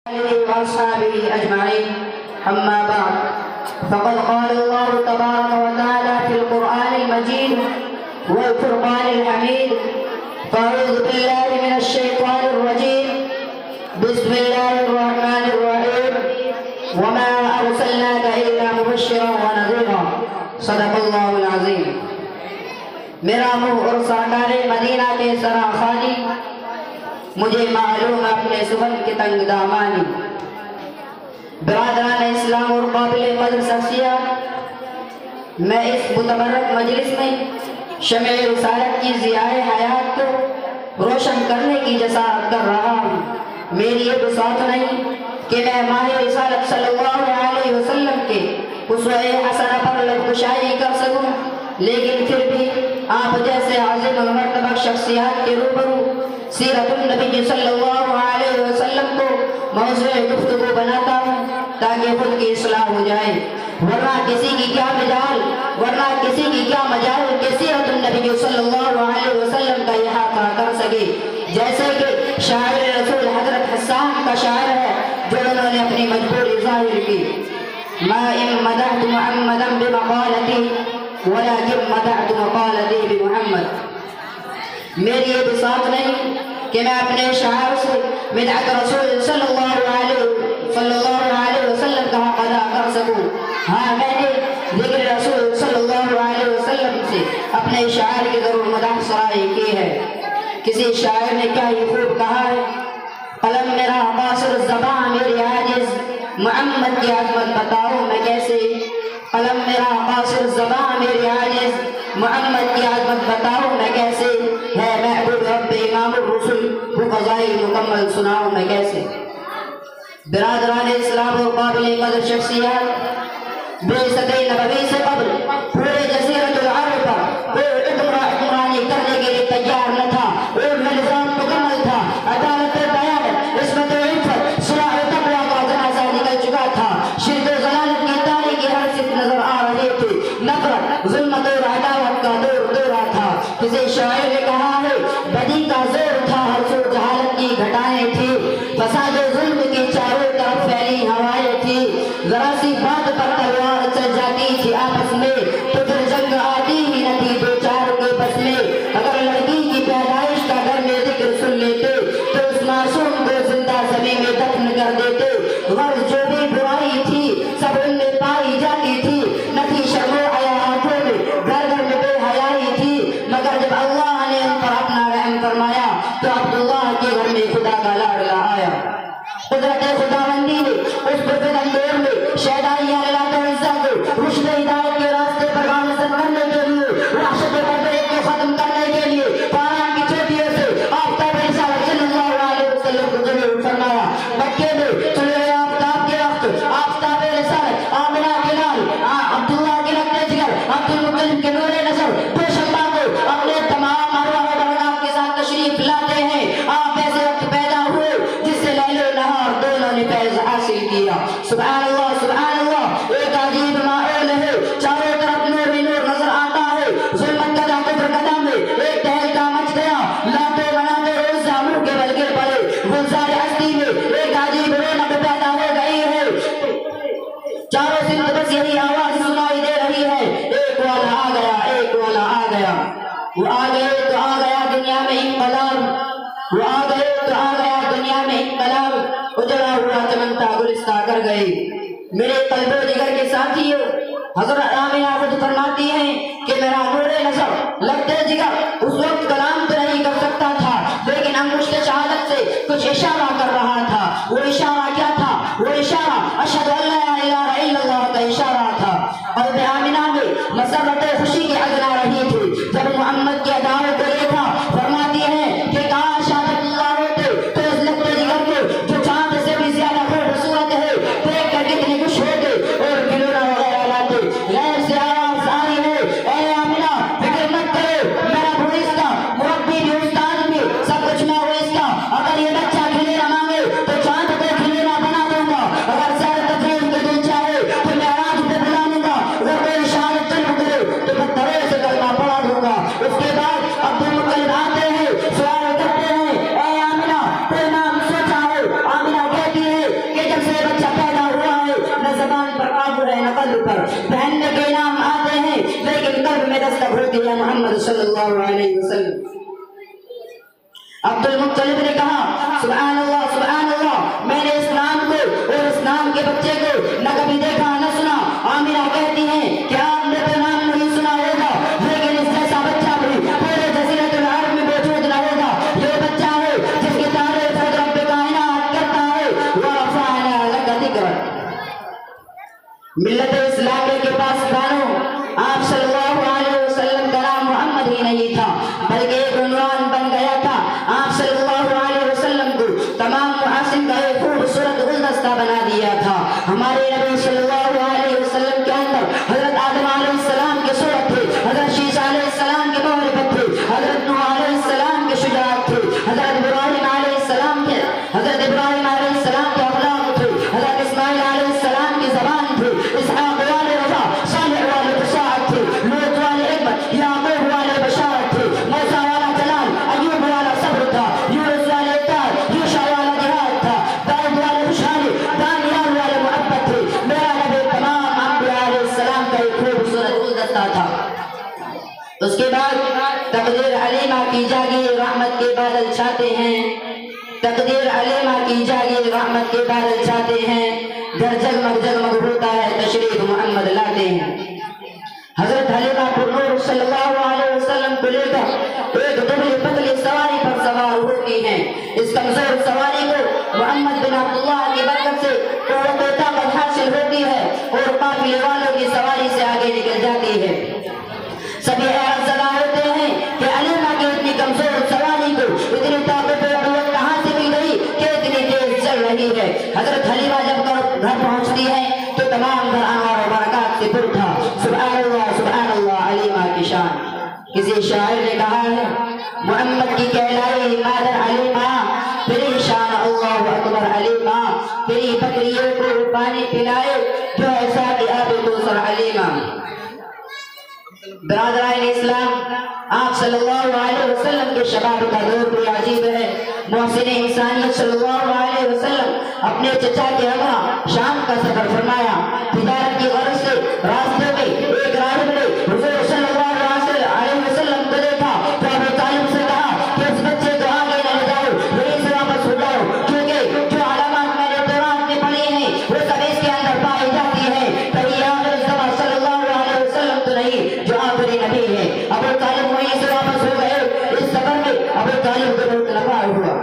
وأصحابه أجمعين. أما بعد، فقد قال الله تبارك وتعالى في القرآن المجيد والفرقان الحميد: فأعوذ بالله من الشيطان الرجيم، بسم الله الرحمن الرحيم، وما أرسلناك إلا مبشرا ونذيرا. صدق اللہ العظیم. میرا منہ اور سرکار مدینہ کے سراخانی، مجھے معلوم اپنے سبن کی تنگ دامانی. برادران اسلام اور قابل قدر شخصیات، میں اس متبرک مجلس میں شمع رسالت کی ضیاء حیات کو روشن کرنے کی جسارت کر رہا ہوں. میری یہ بساط نہیں کہ میں ماہ رسالت صلی اللہ علیہ وسلم کے اسوہ حسنہ پر لبکشائی کر سکوں، لیکن پھر بھی آپ جیسے عظیم المرتبہ شخصیات کے روبرو سیرت النبی صلی اللہ علیہ وسلم کو موضوع گفتگو بناتا ہوں تاکہ خود کی اصلاح ہو جائے. ورنہ کسی کی کیا مجال کہ سیرت النبی صلی اللہ علیہ وسلم کا احاطہ کر سکے. جیسے کہ شاعر رسول حضرت حسان کا شاعر ہے جو انہوں نے اپنی مجبوری ظاہر کی: ما ان مدحت محمدا بمقالتی ولكن مدحت مقالتی بمحمد. میری یہ بساط نہیں کہ میں اپنے شاعر سے مدحت رسول صلی اللہ علیہ وسلم کا حق ادا کر سکوں. ہاں، میں نے ذکر رسول صلی اللہ علیہ وسلم سے اپنے شاعر کی ضرور مدح سرائی کی ہے. کسی شاعر نے کیا یہ خوب کہا ہے: قلم میرا قاصر زباں میری عاجز، محمد کی عظمت بتاؤ میں کیسے. قلم میرا قاصر زباں میری عاجز، محمد کی عظمت بتاؤ میں کیسے. ہے محبوب رب امام الرسل، وہ فضائل مکمل سناؤ میں کیسے. برادران اسلام اور قابل قدر شخصیات، بعثت نبوی سے قبل پورے جزیرۃ العرب پر کوئی حکمرانی کرنے کے لیے تیار نہ تھا. اور نظام مکمل تھا. عدالت بیان، عصمت و عفت، صلاح و تقویٰ کا جنازہ نکل چکا تھا. شرک و ضلالت کی تاریکی ہر صرف نظر آ رہے تھے. نفرت، ظلمت اور عداوت کا دور دورہ تھا. کسی شاعر نے کہا ہے: بدی کا زور تھا، ہر سو جہالت کی گھٹائیں تھی. فساد و ظلم کی چاروں طرف پھیلی ہوائیں تھی. ذرا سی بات پر تلوار چل جاتی تھی آپس میں تو پھر جنگ آتی ہی نہ تھی دو چار کے بس میں. اگر لڑکی کی پیدائش کا گھر میں ذکر سن لیتے تو اس معصوم کو زندہ زمین میں دفن کر دیتے. غرض جو بھی برائی تھی سب ان میں پائی جاتی تھی. نہ تھی شرم و حیا ہاتھوں میں، گھر گھر میں بے حیائی تھی. مگر جب اللہ نے ان پر اپنا رحم فرمایا تو عبداللہ کے گھر میں خدا کا لاڈلا آیا. قدرت خداوندی نے اس پرفن اندور میں شہدائی اللہ عزہ کو رشد ہدایت کے راستے پر گامزن کرنے کے لیے، وحشت پردے کو ختم کرنے کے لیے پاران کی چوٹیوں سے آفتاب رسالت صلی اللہ علیہ وسلم کو ظہور فرمایا. مکے میں طلوع آفتاب کے وقت آفتاب رسالت آمنہ کے نال عبداللہ کے رکھتے جگر عبد المطلب کے نور نظر پیشمبا کو اپنے تمام ارواح و درگاہ کے ساتھ تشریف لاتے ہیں. آپ ایسے وقت پیدا ہوئے جس سے لیل و نہار دونوں نے فیض حاصل کیا. سبحان اللہ، سبحان اللہ. ایک عجیب ماحول ہے، چاروں طرف نور ہی نور نظر آتا ہے. ظلمت قدم کفر قدم میں ایک تہلکہ مچ گیا. لاتے مناتے روز منہ کے بل گر پڑے. گلزار ہستی میں ایک عجیب رونق پیدا ہو گئی ہے. چاروں سمت بس یہی آواز سنائی دے رہی ہے: ایک والا آ گیا، ایک والا آ گیا. وہ آ گئے تو آ گیا دنیا میں انقلاب. وہ آ گئے تو آ گیا دنیا میں انقلاب. اجڑا ہوا چمنتا گلستہ کر گئے. میرے قلب و جگر کے ساتھیوں، حضرت آمنہ خود فرماتی ہیں کہ میرا نور نظر لگتے جگر اس وقت کلام تو نہیں کر سکتا تھا، لیکن انگشت شہادت سے کچھ اشارہ کر رہا تھا. وہ اشارہ کیا تھا؟ وہ اشارہ اشہد ان لا الہ الا اللہ کا اشارہ تھا. قلب آمنہ میں مسرت خوشی کی اذنا رہی تھی جب محمد کی اداؤں کو دیکھا. فرماتی ہیں کہ کاش شہادت اللہ ہوتے تو اس لگتے جگر کو جو چاند سے بھی زیادہ خوبصورت ہے دیکھ کر کتنے خوش ہوتے اور کھلونا وغیرہ لاتے. غیر سے آواز آئی ہے: اے آمنہ فکر مت کرو، میرا بھول اس کا مربی بھی استاد بھی سب کچھ میں ہوں اس کا. اگر یہ بچہ کھلینا مانگے تو چاند کو کھلینا بنا دوں گا. اگر سیر تفریح کے دل چاہے تو معراج پہ اوپر پہننے کے نام آتے ہیں لیکن قلب میں دستک ہوتی ہے محمد صلی اللہ علیہ وسلم۔ عبد المطلب نے کہا سبحان اللہ، میں نے اس نام کو اور اس نام کے بچے کو نہ کبھی دیکھا نہ سنا۔ آمنہ کہتی ہیں کہ آپ نے تو نام نہیں سنا ہوگا لیکن اس جیسا بچہ بھی پورے جزیرۃ العرب میں موجود نہ ہوگا۔ یہ بچہ ہے جس کی تعریف خود رب کائنات کرتا ہے ورفعنا لک ذکرک۔ ملت اسلامیہ کے پاسبانوں، آپ صلی اللہ علیہ وسلم کا نام محمد ہی نہیں تھا بلکہ ایک عنوان بن گیا تھا۔ آپ صلی اللہ علیہ وسلم کو تمام محاسن کا ایک خوبصورت گلدستہ بنا دیا تھا۔ ہمارے نبی صلی اللہ علیہ وسلم کے اندر حضرت آدم علیہ السلام کے صورت تھے، حضرت شیشہ علیہ السلام کے محبت تھے، حضرت نوح علیہ السلام کے شجاعت تھے، حضرت ابراہیم علیہ السلام کے اخلاق تھے، حضرت اسماعیل علیہ السلام کی زبان تھے، اسحاق والے رضا، صالح والے فصاحت تھے، لوط والے حکمت، یعقوب والے بشارت تھے، موسیٰ والا جلال، ایوب والا صبر تھا، یونس والے اطاعت، یوشع والا جہاد تھا، داؤد والے خوشحالی، دانیال والے محبت تھے۔ میرا نبی تمام انبیاء علیہ السلام کا ایک خوبصورت گلدستہ تھا۔ اس کے بعد تقدیر علیمہ کی جاگیر رحمت کے بادل چھاتے ہیں، تقدیر علیمہ کی جاگیر رحمت کے بادل چھاتے ہیں، گھر جگمگ جگمگ ہوتا ہے تشریف محمد لاتے ہیں۔ حضرت حلیمہ پرنور صلی اللہ علیہ وسلم کو لے کر ایک دبلی پتلی سواری پر سوار ہوتی ہیں۔ اس کمزور سواری کو محمد بن عبداللہ کی برکت سے قوت و طاقت حاصل ہوتی ہے اور قافلے والوں کی سواری سے آگے نکل جاتی ہے۔ سبھی حیرت زدہ ہوتے ہیں کہ علیمہ کی اتنی کمزور سواری کو اتنی طاقت و قوت کہاں سے مل گئی کہ اتنی تیز چل رہی ہے۔ حضرت حلیمہ جب گھر پہنچتی ہے تو تمام گھر انوار و برکات سے پر تھا۔ سبحان اللہ علیمہ کی شان۔ کسی شاعر نے کہا ہے محمد کی کہلائی مادر علیمہ، تیری شان اللہ اکبر علیمہ، تیری بکریوں کو پانی پلائے جو ایسا کہ آب کوثر علیمہ۔ برادران اسلام، آپ صلی اللہ علیہ وسلم کے شباب کا دور بھی عجیب ہے۔ محسن انسانیت صلی اللہ علیہ وسلم اپنے چچا کے ہمراہ شام کا سفر فرمایا۔ تجارت کی غرض سے راستے میں ایک راہب نے حضور صلی اللہ علیہ وسلم کو دیکھا تو ابو طالب سے کہا کہ اس بچے کو آگے نہ لے جاؤ، یہیں سے واپس ہو جاؤ، کیونکہ جو علامات میں نے دوران میں پڑھی ہیں وہ سب اس کے اندر پائی جاتی ہیں، کہیں آخر زبا صلی اللہ علیہ وسلم تو نہیں جو آخری نبی ہے۔ ابو طالب وہیں سے واپس ہو گئے۔ اس سفر میں ابو طالب کو بہت نفع ہوا۔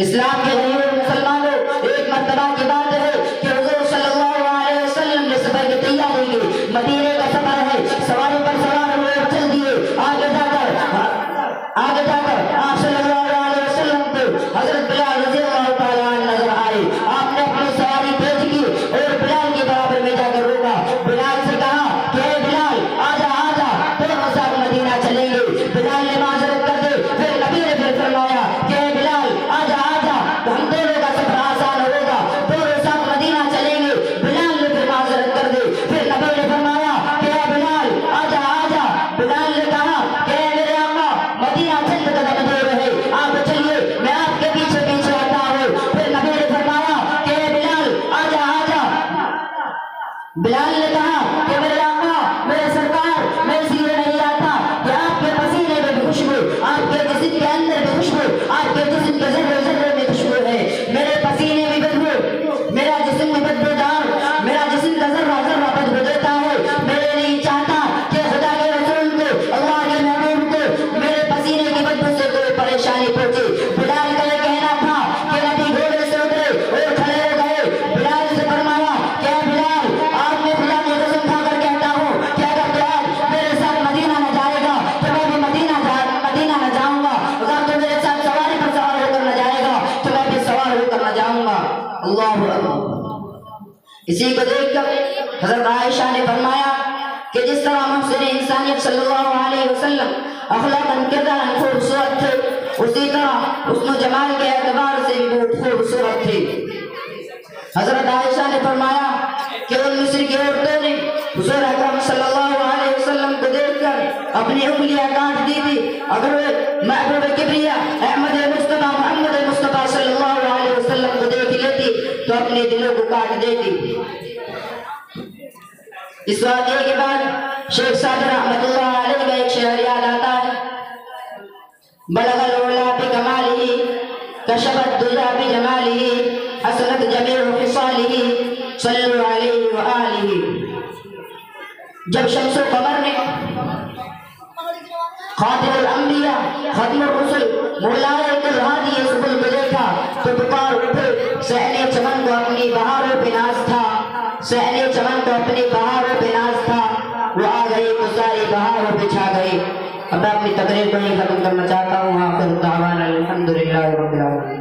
اسلام کے غیر مسلمانوں، ایک مرتبہ کی بات ہے کہ حضور صلی اللہ علیہ وسلم نے سفر کی تیاری کی۔ مدینے کا سفر ہے، سواری پر سوار ہوئے اور چل دیے۔ آگے جا کر آپ صلی اللہ علیہ وسلم کو حضرت بلال رضی اللہ تعالیٰ عنہ نظر آئے۔ آپ نے اپنی سواری تیز کی اور بلال کے برابر میں جا کر روکا۔ بلال سے کہا کہ اے بلال آجا دونوں ساتھ مدینہ چلیں گے۔ بلال نے معذرت کر دی۔ پھر نبی نے پھر فرمایا کہ اے بلال آجا تو ہم دونوں کا سفر آسان ہوگا، دونوں ساتھ مدینہ چلیں گے۔ بلال نے پھر معذرت کر دی۔ پھر نبی نے فرمایا کہ اے بلال آجا۔ بلال نے کہا کہ اے میرے آقا مدینہ چند قدم دور ہے، آپ چلیے میں آپ کے پیچھے پیچھے آتا ہوں۔ پھر نبی نے فرمایا کہ اے بلال آجا۔ بلال نے کہا کہ میرے آقا میرے سرکار میں اس لیے نہیں آتا کہ آپ کے پسینے میں بھی خوشبو، آپ کے جسم کے اندر بھی خوشبو، آپ کے جسم کے ذرے ذرے میں خوشبو ہے، میرے پسینے بھی بدبو، میرا جسم بھی بدبودار، میرا جسم کا ذرہ ذرہ بدبو دیتا ہے۔ میں نہیں چاہتا کہ خدا کے رسول کو، اللہ کے محبوب کو میرے پسینے کی بدبو سے کوئی پریشانی پہنچے۔ بلال کا یہ کہنا تھا کہ نبی گھوڑے سے اترے اور کھڑے ہو گئے۔ بلال سے فرمایا کہ اے بلال آپ نے خدا کی قسم کھا کر کہتا ہوں کہ اگر تو آج میرے ساتھ مدینہ نہ جائے گا تو میں بھی مدینہ نہ جاؤں گا، اگر تو میرے ساتھ سواری پر سوار ہو کر نہ جائے گا تو میں بھی سوار ہو کر نہ جاؤں گا۔ اللہ اکبر۔ اسی کو دیکھ کر حضرت عائشہ نے فرمایا کہ جس طرح محسن انسانیت صلی اللہ علیہ وسلم اخلاقاً کرداراً خوبصورت تھے، اسی طرح حسن و جمال کے اعتبار سے بھی بہت خوبصورت تھے۔ حضرت عائشہ نے فرمایا کہ ان مصر کی عورتوں نے حضور اکرم صلی اللہ علیہ وسلم کو دیکھ کر اپنی انگلیاں کاٹ دی تھی۔ اگر وہ محبوب کبریا احمد مصطفیٰ محمد مصطفیٰ صلی اللہ علیہ وسلم کو دیکھ لیتی تو اپنے دلوں کو کاٹ دیتی۔ اس واقعے کے بعد شیخ سعد رحمۃ اللہ علیہ کا ایک شعر یاد آتا ہے، بلغ العلا بکمالہ کشف الدجی بجمالہ حسنت جمیع خصالہ صلوا علیہ وآلہ۔ جب شمس و قمر نے خاتم الانبیاء ختم الرسل مولائے کل ہادی سبل کو دیکھا تو پکار اٹھے، صحن چمن کو اپنی بہاروں پہ ناز تھا، صحن چمن کو اپنی بہاروں پہ ناز تھا، وہ آ گئی تو ساری بہاروں پہ چھا گئی۔ اب میں اپنی تقریر کو ہی ختم کرنا چاہتا ہوں۔ آخر دعوانا الحمدللہ رب العالمین۔